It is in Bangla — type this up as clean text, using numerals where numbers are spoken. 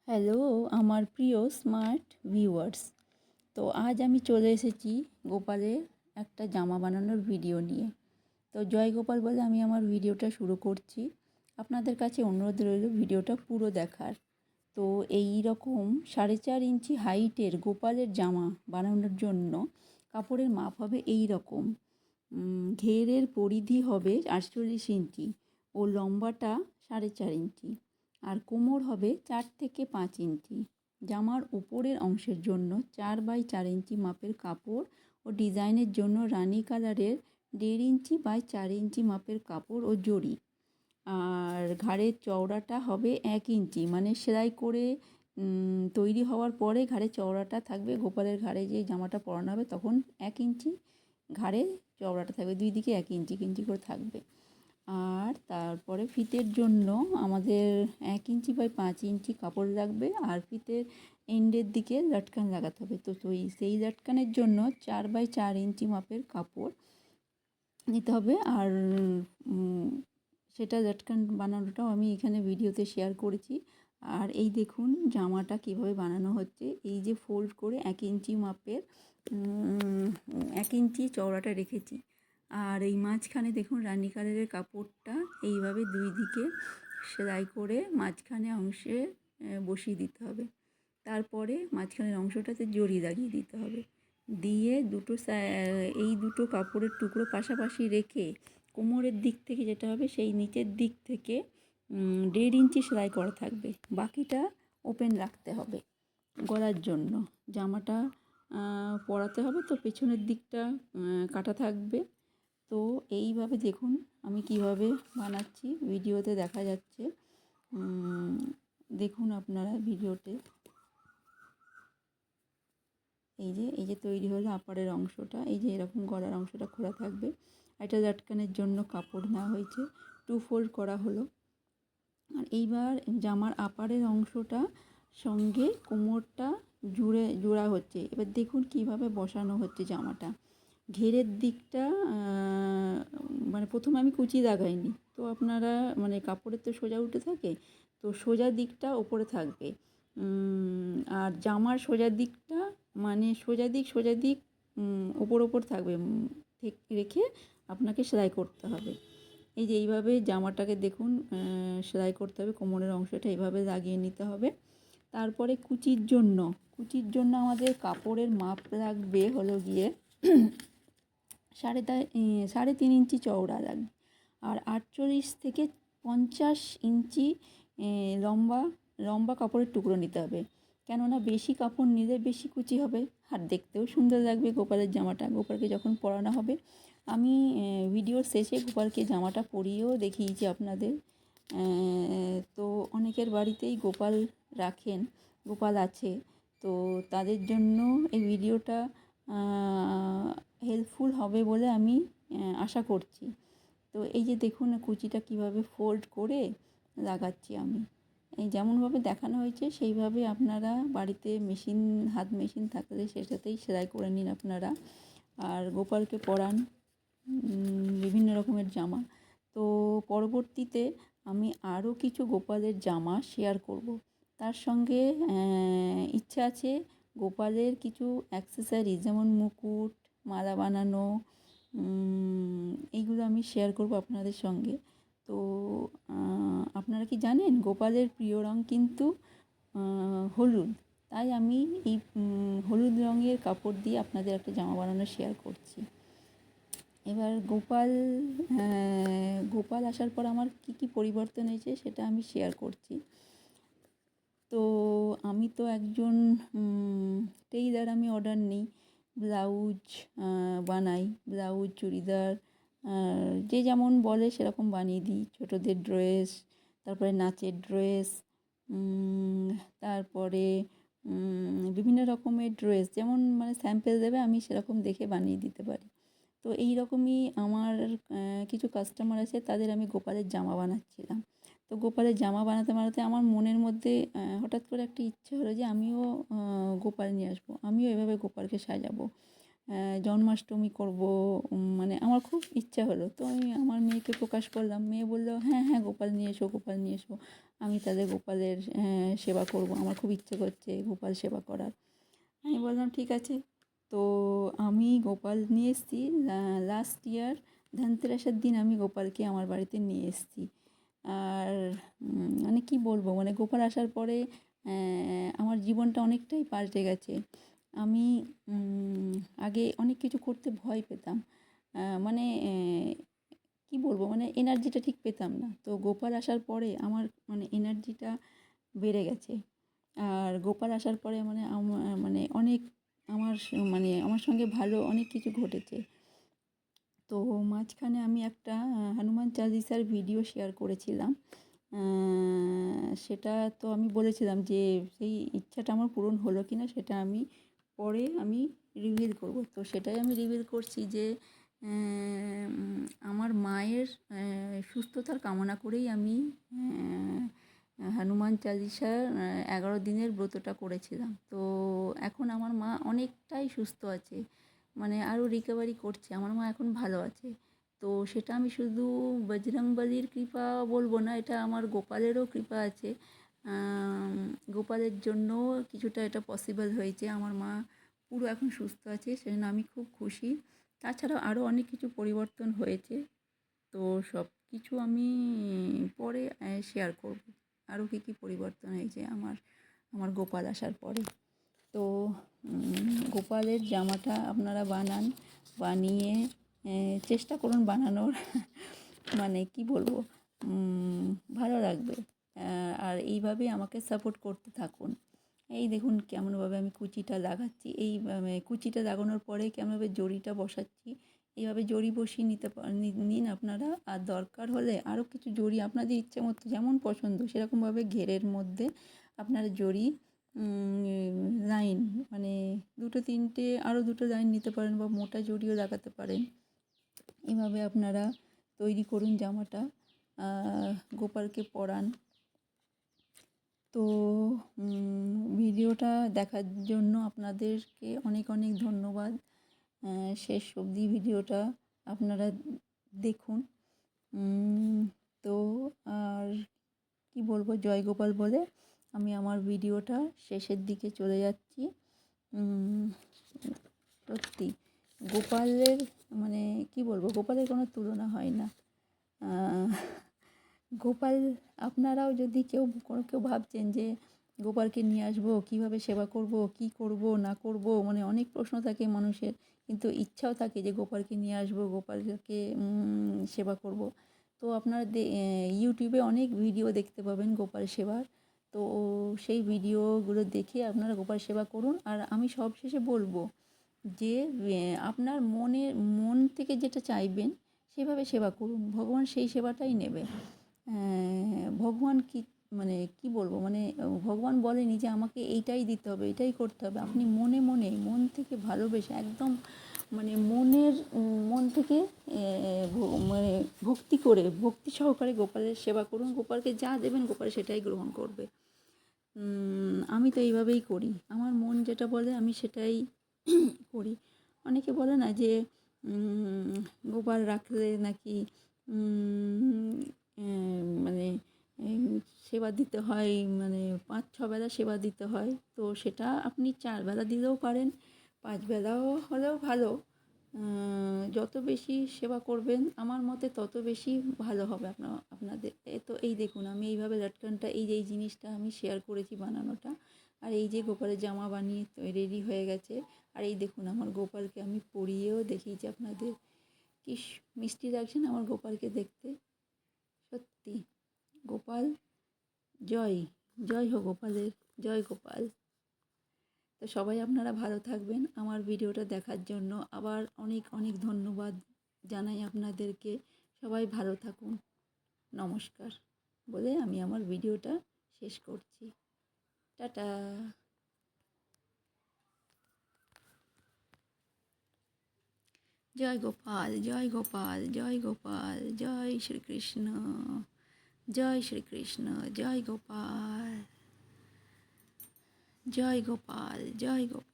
হ্যালো আমার প্রিয় স্মার্ট ভিউয়ার্স। তো আজ আমি চলে এসেছি গোপালের একটা জামা বানানোর ভিডিও নিয়ে। তো জয় গোপাল বলে আমি আমার ভিডিওটা শুরু করছি। আপনাদের কাছে অনুরোধ রইল ভিডিওটা পুরো দেখার। তো এই রকম 4.5 ইঞ্চি হাইটের গোপালের জামা বানানোর জন্য কাপড়ের মাপ হবে এই রকম। ঘেরের পরিধি হবে 48 ইঞ্চি ও লম্বাটা 4.5 ইঞ্চি, আর কোমর হবে 4 থেকে 5 ইঞ্চি। জামার উপরের অংশের জন্য 4x4 ইঞ্চি মাপের কাপড় ও ডিজাইনের জন্য রানি কালারের 1.5 ইঞ্চি বাই 4 ইঞ্চি মাপের কাপড় ও জড়ি। আর ঘাড়ের চওড়াটা হবে 1 ইঞ্চি, মানে সেলাই করে তৈরি হওয়ার পরে ঘাড়ের চওড়াটা থাকবে। গোপালের ঘাড়ে যে জামাটা পরানো হবে তখন 1 ইঞ্চি ঘাড়ে চওড়াটা থাকবে, দুই দিকে 1 ইঞ্চি করে থাকবে। আর তারপরে ফিতের জন্য আমাদের 1 ইঞ্চি বাই 5 ইঞ্চি কাপড় লাগবে, আর ফিতের এন্ডের দিকে লটকান লাগাতে হবে। তো সেই লটকানের জন্য 4x4 ইঞ্চি মাপের কাপড় নিতে হবে। আর সেটা লটকান বানানোটাও আমি এখানে ভিডিওতে শেয়ার করেছি। আর এই দেখুন জামাটা কিভাবে বানানো হচ্ছে। এই যে ফোল্ড করে 1 ইঞ্চি মাপের 1 ইঞ্চি চওড়াটা রেখেছি। আর এই মাঝখানে দেখুন রানি কালারের কাপড়টা এইভাবে দুই দিকে সেলাই করে মাঝখানে অংশে বসিয়ে দিতে হবে। তারপরে মাঝখানের অংশটাতে জড়ি লাগিয়ে দিতে হবে। দিয়ে এই দুটো কাপড়ের টুকরো পাশাপাশি রেখে কোমরের দিক থেকে যেটা হবে সেই নিচের দিক থেকে 1.5 ইঞ্চি সেলাই করা থাকবে, বাকিটা ওপেন রাখতে হবে গলার জন্য। জামাটা পরাতে হবে তো পেছনের দিকটা কাটা থাকবে। তো এইভাবে দেখুন আমি কিভাবে বানাচ্ছি, ভিডিওতে দেখা যাচ্ছে। দেখুন আপনারা ভিডিওতে। এই যে তৈরি হলো আপারের অংশটা। এই যে এরকম গলার অংশটা খোলা থাকবে। এটা লটকানের জন্য কাপড় নেওয়া হয়েছে, 2 ফোল্ড করা হলো। আর এইবার জামার আপারের অংশটা সঙ্গে কোমরটা জোড়া হচ্ছে। এবার দেখুন কিভাবে বসানো হচ্ছে জামাটা। ঘেরের দিকটা মানে প্রথমে আমি কুচি লাগাইনি, তো আপনারা মানে কাপড়ের তো সোজা উঠে থাকে, তো সোজা দিকটা ওপরে থাকবে। আর জামার সোজা দিকটা মানে সোজা দিক ওপর থাকবে, রেখে আপনাকে সেলাই করতে হবে। এই যে এইভাবে জামাটাকে দেখুন সেলাই করতে হবে। কোমরের অংশটা এইভাবে লাগিয়ে নিতে হবে। তারপরে কুচির জন্য আমাদের কাপড়ের মাপ লাগবে হলো গিয়ে 3.5 ইঞ্চি চওড়া লাগবে, আর 48 থেকে 50 ইঞ্চি লম্বা কাপড়ের টুকরো নিতে হবে। কেননা বেশি কাপড় নিলে বেশি কুচি হবে, আর দেখতেও সুন্দর লাগবে গোপালের জামাটা গোপালকে যখন পরানো হবে। আমি ভিডিওর শেষে গোপালকে জামাটা পরিয়েও দেখিয়েছি আপনাদের। তো অনেকের বাড়িতেই গোপাল রাখেন, গোপাল আছে, তো তাদের জন্য এই ভিডিওটা হেল্পফুল হবে বলে আমি আশা করছি। তো এই যে দেখুন কুচিটা কিভাবে ফোল্ড করে লাগাচ্ছি আমি। এই যেমনভাবে দেখানো হয়েছে সেইভাবে আপনারা বাড়িতে হাত মেশিন থাকলে সেটাতেই সেলাই করে নিন আপনারা, আর গোপালকে পরান বিভিন্ন রকমের জামা। তো পরবর্তীতে আমি আরও কিছু গোপালের জামা শেয়ার করব। তার সঙ্গে ইচ্ছা আছে গোপালের কিছু অ্যাক্সেসরিজ যেমন মুকুট, মালা বানানো, এইগুলো আমি শেয়ার করব আপনাদের সঙ্গে। তো আপনারা কি জানেন গোপালের প্রিয় রঙ কিন্তু হলুদ, তাই আমি এই হলুদ রঙের কাপড় দিয়ে আপনাদের একটা জামা বানানো শেয়ার করছি। এবার গোপাল আসার পর আমার কি পরিবর্তন হয়েছে সেটা আমি শেয়ার করছি। তো আমি তো একজন টেইলার, আমি অর্ডার নিই, ব্লাউজ বানাই, ব্লাউজ, চুড়িদার যে যেমন বলে সেরকম বানিয়ে দিই। ছোটোদের ড্রেস, তারপরে নাচের ড্রেস, তারপরে বিভিন্ন রকমের ড্রেস যেমন মানে স্যাম্পল দেবে আমি সেরকম দেখে বানিয়ে দিতে পারি। তো এই রকমই আমার কিছু কাস্টমার আছে, তাদের আমি গোপালের জামা বানাচ্ছিলাম। তো গোপালের জামা বানাতে আমার মনের মধ্যে হঠাৎ করে একটা ইচ্ছে হলো যে আমিও গোপাল নিয়ে আসবো, আমিও এভাবে গোপালকে সাজাবো, জন্মাষ্টমী করব, মানে আমার খুব ইচ্ছা হলো। তো আমি আমার মেয়েকে প্রকাশ করলাম, মেয়ে বললো হ্যাঁ গোপাল নিয়ে এসো। আমি তাদের গোপালের সেবা করব, আমার খুব ইচ্ছে করছে গোপাল সেবা করার। আমি বললাম ঠিক আছে। তো আমি গোপাল নিয়ে এসেছি লাস্ট ইয়ার ধনতেরাসের দিন আমি গোপালকে আমার বাড়িতে নিয়ে এসেছি। আর মানে কী বলবো, মানে গোপাল আসার পরে আমার জীবনটা অনেকটাই পাল্টে গেছে। আমি আগে অনেক কিছু করতে ভয় পেতাম, মানে কী বলবো, মানে এনার্জিটা ঠিক পেতাম না। তো গোপাল আসার পরে আমার মানে এনার্জিটা বেড়ে গেছে। আর গোপাল আসার পরে মানে মানে অনেক আমার সঙ্গে ভালো অনেক কিছু ঘটেছে। তো মাঝখানে আমি একটা হনুমান চালিসার ভিডিও শেয়ার করেছিলাম। সেটা তো আমি বলেছিলাম যে সেই ইচ্ছাটা আমার পূরণ হলো কি না সেটা আমি পরে রিভিল করব। তো সেটাই আমি রিভিল করছি যে আমার মায়ের সুস্থতার কামনা করেই আমি হনুমান চালিসার 11 দিনের ব্রতটা করেছিলাম। তো এখন আমার মা অনেকটাই সুস্থ আছে, মানে আরও রিকভারি করছে, আমার মা এখন ভালো আছে। তো সেটা আমি শুধু বজরংবলীর কৃপা বলবো না, এটা আমার গোপালেরও কৃপা আছে। গোপালের জন্য কিছুটা এটা পসিবল হয়েছে, আমার মা পুরো এখন সুস্থ আছে, সেজন্য আমি খুব খুশি। তাছাড়াও আরও অনেক কিছু পরিবর্তন হয়েছে, তো সব কিছু আমি পরে শেয়ার করব। আরও কী কী পরিবর্তন হয়েছে আমার গোপাল আসার পরে। তো গোপালের জামাটা আপনারা বানিয়ে চেষ্টা করুন বানানোর মানে কি বলবো, ভালো লাগবে। আর এইভাবে আমাকে সাপোর্ট করতে থাকুন। এই দেখুন কেমনভাবে আমি কুচিটা লাগাচ্ছি, এই কুচিটা লাগানোর পরে কেমনভাবে জড়িটা বসাচ্ছি। এইভাবে জড়ি বসিয়ে নিন আপনারা। আর দরকার হলে আরও কিছু জড়ি আপনাদের ইচ্ছে মতো যেমন পছন্দ সেরকমভাবে ঘেরের মধ্যে আপনারা জড়ি লাইন মানে 2-3টে আরও 2টো লাইন নিতে পারেন বা মোটা জড়িও লাগাতে পারেন। এভাবে আপনারা তৈরি করুন জামাটা, গোপালকে পরান। তো ভিডিওটা দেখার জন্য আপনাদেরকে অনেক অনেক ধন্যবাদ। শেষ অবধি ভিডিওটা আপনারা দেখুন। তো আর কি বলবো, জয় গোপাল বলে আমি আমার ভিডিওটা শেষের দিকে চলে যাচ্ছি। সত্যি গোপালের মানে কি বলবো, গোপালের কোনো তুলনা হয় না। গোপাল আপনারাও যদি কেউ ভাবছেন যে গোপালকে নিয়ে আসবো, কীভাবে সেবা করব, কি করব না করব, মানে অনেক প্রশ্ন থাকে মানুষের, কিন্তু ইচ্ছাও থাকে যে গোপালকে নিয়ে আসবো, গোপালকে সেবা করব। তো আপনারা ইউটিউবে অনেক ভিডিও দেখতে পাবেন গোপাল সেবার। তো সেই ভিডিওগুলো দেখে আপনারা গোপাল সেবা করুন। আর আমি সবশেষে বলবো যে আপনার মন থেকে যেটা চাইবেন সেভাবে সেবা করুন, ভগবান সেই সেবাটাই নেবে। ভগবান মানে কি বলবো, মানে ভগবান বলেনি যে আমাকে এইটাই দিতে হবে, এটাই করতে হবে। আপনি মন থেকে ভালোবেসে একদম মানে মন থেকে মানে ভক্তি সহকারে গোপালের সেবা করুন। গোপালকে যা দেবেন গোপাল সেটাই গ্রহণ করবে। আমি তো এইভাবেই করি, আমার মন যেটা বলে আমি সেটাই করি। অনেকে বলে না যে গোপাল রাখলে নাকি মানে সেবা দিতে হয়, মানে 5-6 বেলা সেবা দিতে হয়। তো সেটা আপনি 4 বেলা দিলেও পারেন, 5 বেলাও হলেও ভালো। যত বেশি সেবা করবেন আমার মতে তত বেশি ভালো হবে আপনাদের। তো এই দেখুন আমি এইভাবে লটকনটা এই জিনিসটা আমি শেয়ার করেছি বানানোটা। আর এই যে গোপালের জামা বানিয়ে রেডি হয়ে গেছে। আর এই দেখুন আমার গোপালকে আমি পরিয়েও দেখিয়েছি আপনাদের। কি মিষ্টি লাগছে না আমার গোপালকে দেখতে। সত্যি গোপাল জয় হোক গোপালের, জয় গোপাল। তো সবাই আপনারা ভালো থাকবেন। আমার ভিডিওটা দেখার জন্য আবার অনেক অনেক ধন্যবাদ জানাই আপনাদেরকে। সবাই ভালো থাকুন, নমস্কার বলে আমি আমার ভিডিওটা শেষ করছি। টাটা। জয় গোপাল, জয় গোপাল, জয় গোপাল, জয় শ্রীকৃষ্ণ, জয় শ্রীকৃষ্ণ, জয় গোপাল, জয় গোপাল, জয় গোপাল।